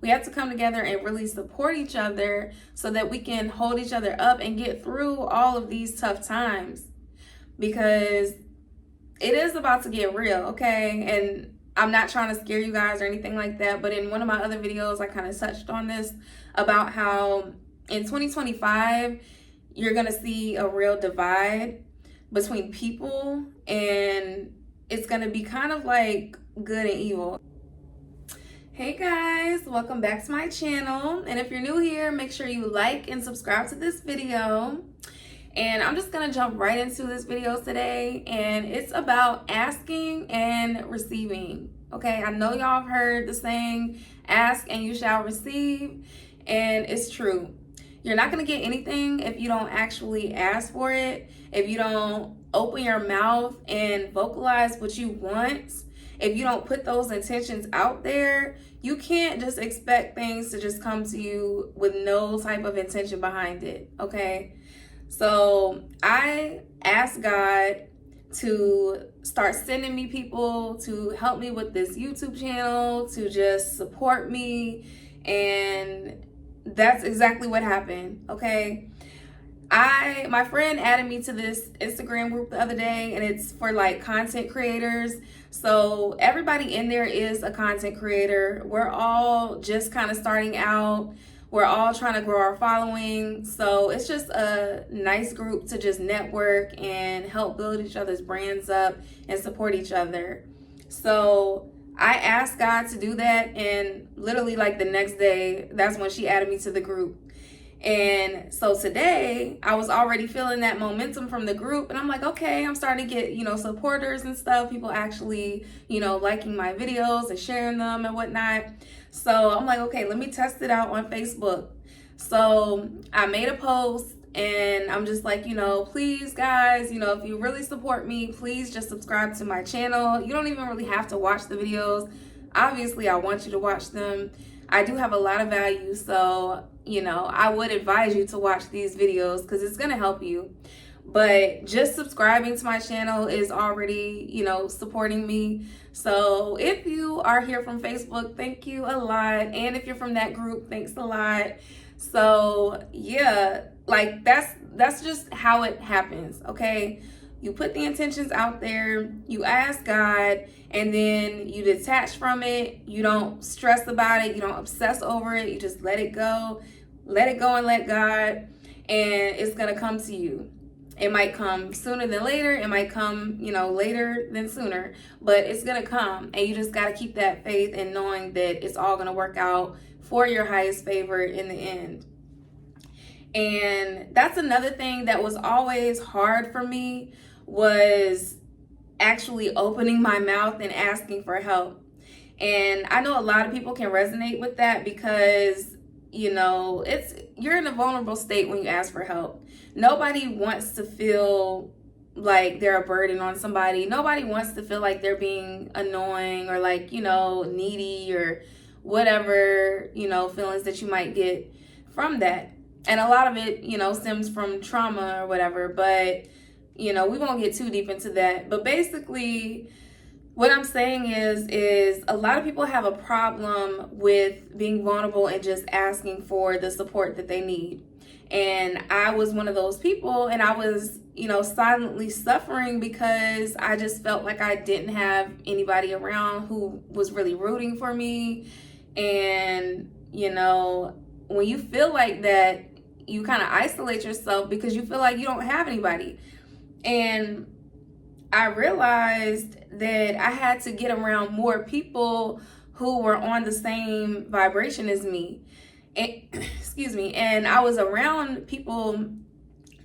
We have to come together and really support each other so that we can hold each other up and get through all of these tough times, because it is about to get real, okay? And I'm not trying to scare you guys or anything like that, but in one of my other videos, I kind of touched on this about how in 2025, you're going to see a real divide between people, and it's going to be kind of like good and evil. Hey guys, welcome back to my channel. And if you're new here, make sure you like and subscribe to this video. And I'm just gonna jump right into this video today, and it's about asking and receiving. Okay, I know y'all have heard the saying, ask and you shall receive, and it's true. You're not gonna get anything if you don't actually ask for it, if you don't open your mouth and vocalize what you want, if you don't put those intentions out there. You can't just expect things to just come to you with no type of intention behind it, okay? So I asked God to start sending me people to help me with this YouTube channel, to just support me, and that's exactly what happened, okay? My friend added me to this Instagram group the other day, and it's for like content creators. So everybody in there is a content creator. We're all just kind of starting out. We're all trying to grow our following. So it's just a nice group to just network and help build each other's brands up and support each other. So I asked God to do that, and literally like the next day, that's when she added me to the group. And so today I was already feeling that momentum from the group, and I'm like, okay, I'm starting to get, supporters and stuff, people actually, liking my videos and sharing them and whatnot. So I'm like, okay, let me test it out on Facebook. So I made a post, and I'm just like, please guys, if you really support me, please just subscribe to my channel. You don't even really have to watch the videos. Obviously, I want you to watch them. I do have a lot of value, so I would advise you to watch these videos because it's going to help you. But just subscribing to my channel is already, supporting me. So if you are here from Facebook, thank you a lot. And if you're from that group, thanks a lot. So yeah, like that's just how it happens, okay? You put the intentions out there, you ask God, and then you detach from it. You don't stress about it. You don't obsess over it. You just let it go. Let it go and let God, and it's going to come to you. It might come sooner than later. It might come, later than sooner, but it's going to come. And you just got to keep that faith and knowing that it's all going to work out for your highest favor in the end. And that's another thing that was always hard for me, was actually opening my mouth and asking for help. And I know a lot of people can resonate with that because, you're in a vulnerable state when you ask for help. Nobody wants to feel like they're a burden on somebody. Nobody wants to feel like they're being annoying or like, needy or whatever, feelings that you might get from that. And a lot of it, stems from trauma or whatever, but we won't get too deep into that. But basically, what I'm saying is a lot of people have a problem with being vulnerable and just asking for the support that they need. And I was one of those people, and I was, silently suffering because I just felt like I didn't have anybody around who was really rooting for me. And, when you feel like that, you kind of isolate yourself because you feel like you don't have anybody. And I realized that I had to get around more people who were on the same vibration as me. And, excuse me. And I was around people,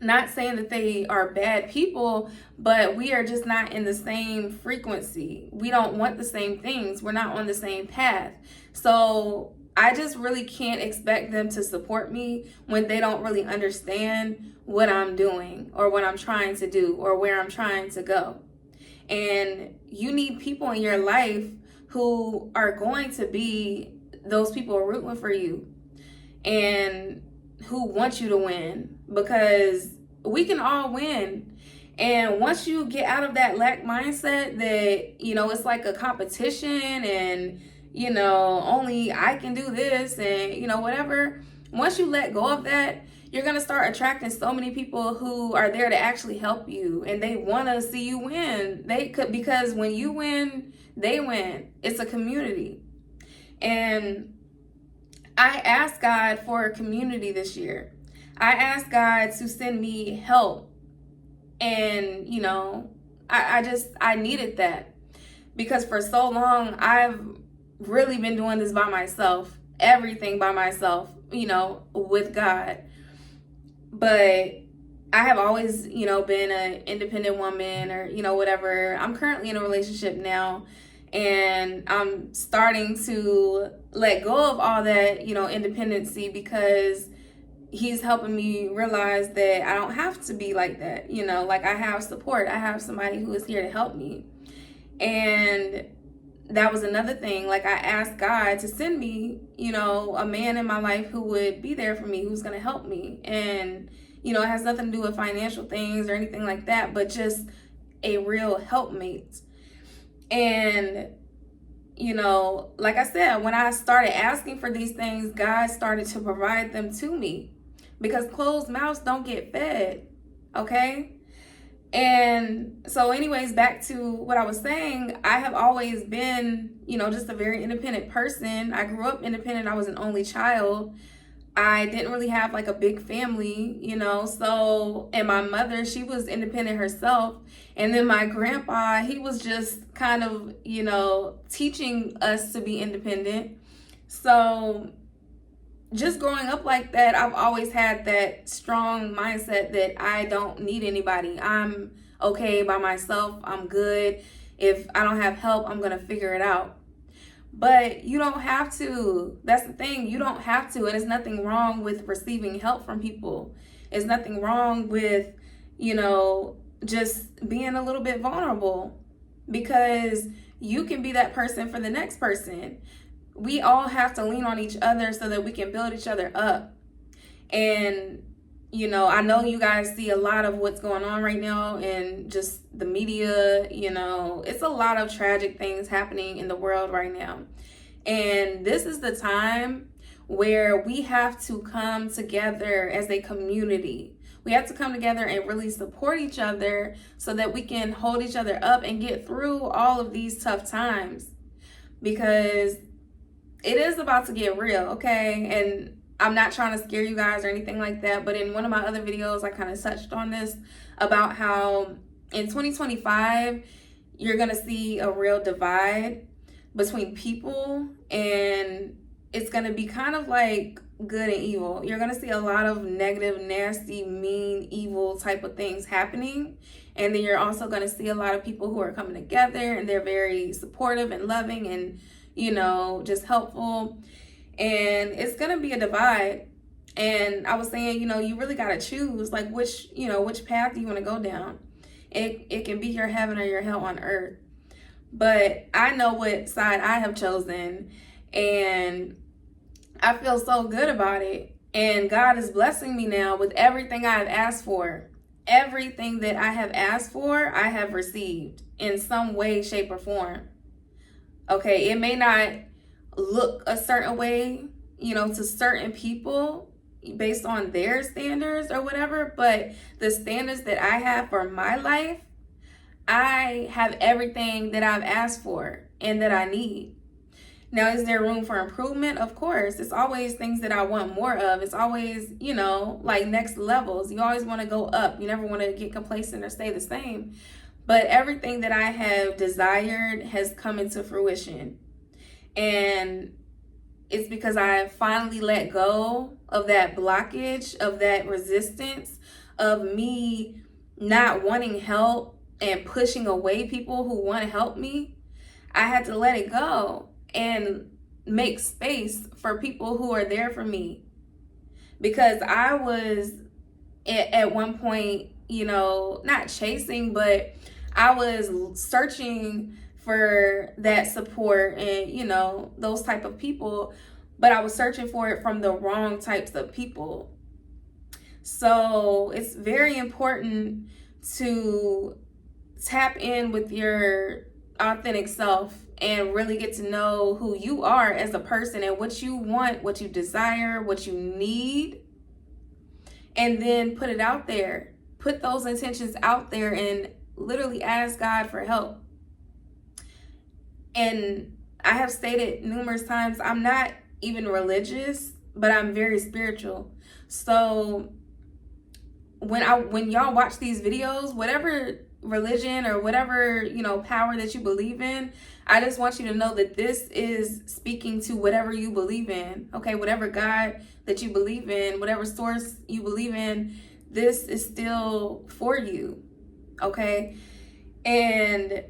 not saying that they are bad people, but we are just not in the same frequency. We don't want the same things. We're not on the same path. So I just really can't expect them to support me when they don't really understand what I'm doing or what I'm trying to do or where I'm trying to go. And you need people in your life who are going to be those people rooting for you and who want you to win, because we can all win. And once you get out of that lack mindset that, it's like a competition and, only I can do this and, whatever. Once you let go of that, you're going to start attracting so many people who are there to actually help you, and they want to see you win. Because when you win, they win. It's a community. And I asked God for a community this year. I asked God to send me help. And, I needed that, because for so long I've really been doing this by myself, everything by myself, with God. But I have always, been an independent woman, or, whatever. I'm currently in a relationship now, and I'm starting to let go of all that, independency, because he's helping me realize that I don't have to be like that. Like, I have support. I have somebody who is here to help me. And that was another thing. Like, I asked God to send me, a man in my life who would be there for me, who's going to help me. And, it has nothing to do with financial things or anything like that, but just a real helpmate. And, like I said, when I started asking for these things, God started to provide them to me, because closed mouths don't get fed. Okay? And so anyways, back to what I was saying, I have always been, just a very independent person. I grew up independent. I was an only child. I didn't really have like a big family, so, and my mother, she was independent herself. And then my grandpa, he was just kind of, teaching us to be independent. So just growing up like that, I've always had that strong mindset that I don't need anybody. I'm okay by myself. I'm good. If I don't have help, I'm going to figure it out. But you don't have to. That's the thing. You don't have to. And there's nothing wrong with receiving help from people. There's nothing wrong with, just being a little bit vulnerable, because you can be that person for the next person. We all have to lean on each other so that we can build each other up. And, I know you guys see a lot of what's going on right now in just the media. It's a lot of tragic things happening in the world right now. And this is the time where we have to come together as a community. We have to come together and really support each other so that we can hold each other up and get through all of these tough times. Because it is about to get real, okay? And I'm not trying to scare you guys or anything like that, but in one of my other videos, I kind of touched on this, about how in 2025, you're going to see a real divide between people, and it's going to be kind of like good and evil. You're going to see a lot of negative, nasty, mean, evil type of things happening. And then you're also going to see a lot of people who are coming together, and they're very supportive and loving and, just helpful. And it's going to be a divide. And I was saying, you really got to choose, like, which path do you want to go down? It can be your heaven or your hell on earth. But I know what side I have chosen, and I feel so good about it. And God is blessing me now with everything I have asked for. Everything that I have asked for, I have received in some way, shape, or form. Okay, it may not look a certain way, to certain people based on their standards or whatever, but the standards that I have for my life, I have everything that I've asked for and that I need. Now, is there room for improvement? Of course. It's always things that I want more of. It's always, like next levels. You always want to go up. You never want to get complacent or stay the same. But everything that I have desired has come into fruition. And it's because I finally let go of that blockage, of that resistance, of me not wanting help and pushing away people who want to help me. I had to let it go and make space for people who are there for me. Because I was at one point, not chasing, but I was searching for that support and, those type of people, but I was searching for it from the wrong types of people. So it's very important to tap in with your authentic self and really get to know who you are as a person and what you want, what you desire, what you need, and then put it out there. Put those intentions out there and literally ask God for help. And I have stated numerous times, I'm not even religious, but I'm very spiritual. So when y'all watch these videos, whatever religion or whatever, power that you believe in, I just want you to know that this is speaking to whatever you believe in. Okay, whatever God that you believe in, whatever source you believe in, this is still for you. Okay? And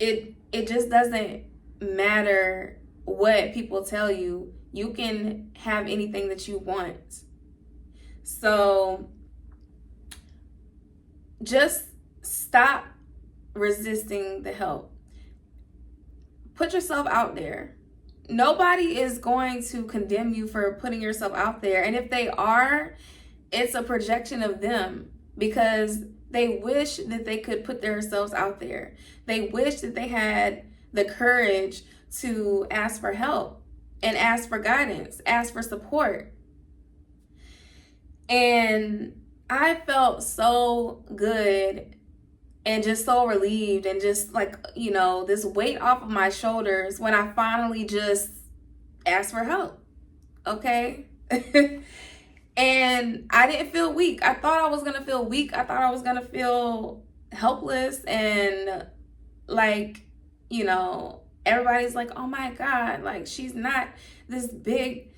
it just doesn't matter what people tell you. You can have anything that you want. So just stop resisting the help. Put yourself out there. Nobody is going to condemn you for putting yourself out there. And if they are, it's a projection of them, because they wish that they could put themselves out there. They wish that they had the courage to ask for help and ask for guidance, ask for support. And I felt so good and just so relieved and just like, this weight off of my shoulders when I finally just asked for help. Okay? And I didn't feel weak. I thought I was going to feel weak. I thought I was going to feel helpless and like, everybody's like, oh my God, like she's not this big,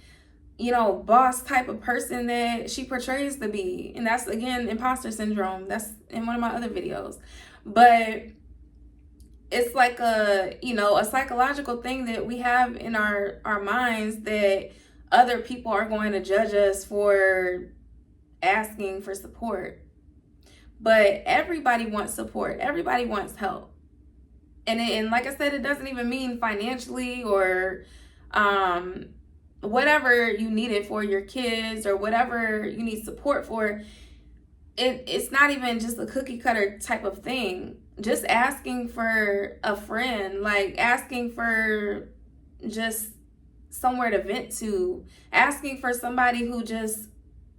boss type of person that she portrays to be. And that's, again, imposter syndrome. That's in one of my other videos. But it's like a psychological thing that we have in our minds, that other people are going to judge us for asking for support. But everybody wants support. Everybody wants help. And like I said, it doesn't even mean financially or whatever you need it for your kids or whatever you need support for. It's not even just a cookie cutter type of thing. Just asking for a friend, like asking for just somewhere to vent to, asking for somebody who just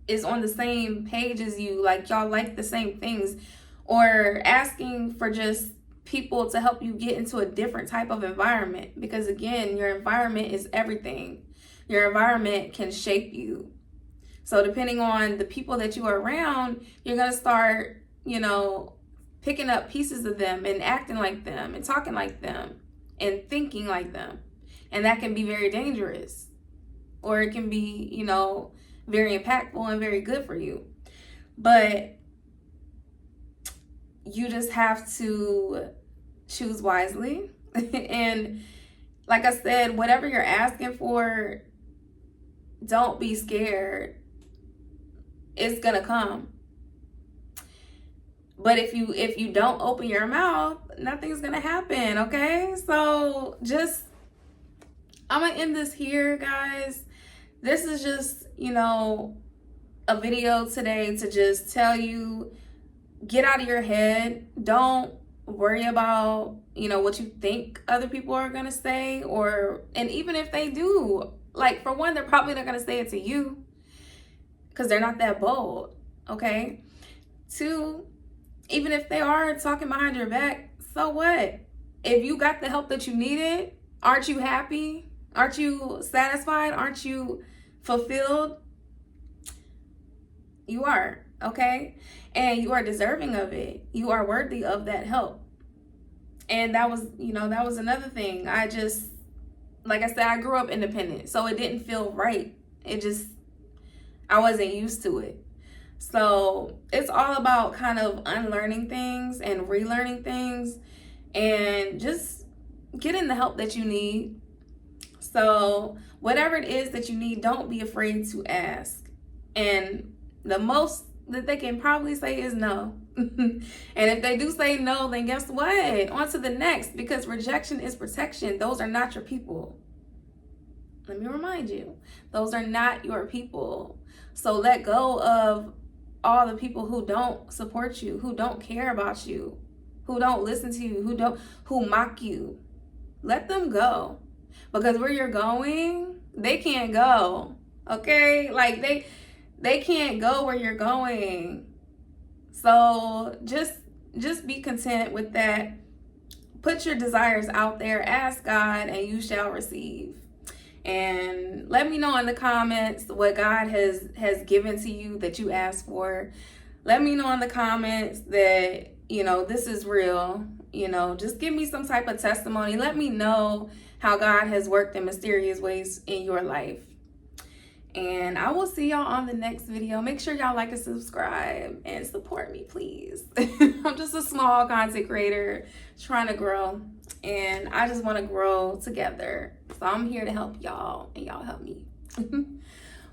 is on the same page as you, like y'all like the same things, or asking for just people to help you get into a different type of environment, because again, your environment is everything. Your environment can shape you. So depending on the people that you are around, you're going to start, picking up pieces of them and acting like them and talking like them and thinking like them. And that can be very dangerous, or it can be, very impactful and very good for you. But you just have to choose wisely. And like I said, whatever you're asking for, don't be scared. It's gonna come. But if you don't open your mouth, nothing's gonna happen. Okay, so I'm gonna end this here, guys. This is just a video today to just tell you, get out of your head. Don't worry about what you think other people are gonna say, and even if they do, like, for one, they're probably not gonna say it to you because they're not that bold. Okay, two, even if they are talking behind your back, so what? If you got the help that you needed, aren't you happy? Aren't you satisfied? Aren't you fulfilled? You are, okay? And you are deserving of it. You are worthy of that help. And that was another thing. Like I said, I grew up independent, so it didn't feel right. I wasn't used to it. So it's all about kind of unlearning things and relearning things and just getting the help that you need. So whatever it is that you need, don't be afraid to ask. And the most that they can probably say is no. And if they do say no, then guess what? On to the next, because rejection is protection. Those are not your people. Let me remind you, those are not your people. So let go of all the people who don't support you, who don't care about you, who don't listen to you, who mock you. Let them go. Because where you're going, they can't go. Okay? Like they can't go where you're going. So just be content with that. Put your desires out there, ask God, and you shall receive. And let me know in the comments what God has given to you that you asked for. Let me know in the comments that, this is real. Just give me some type of testimony. Let me know how God has worked in mysterious ways in your life. And I will see y'all on the next video. Make sure y'all like and subscribe and support me, please. I'm just a small content creator trying to grow. And I just want to grow together. So I'm here to help y'all and y'all help me.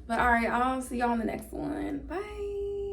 But all right, I'll see y'all on the next one. Bye.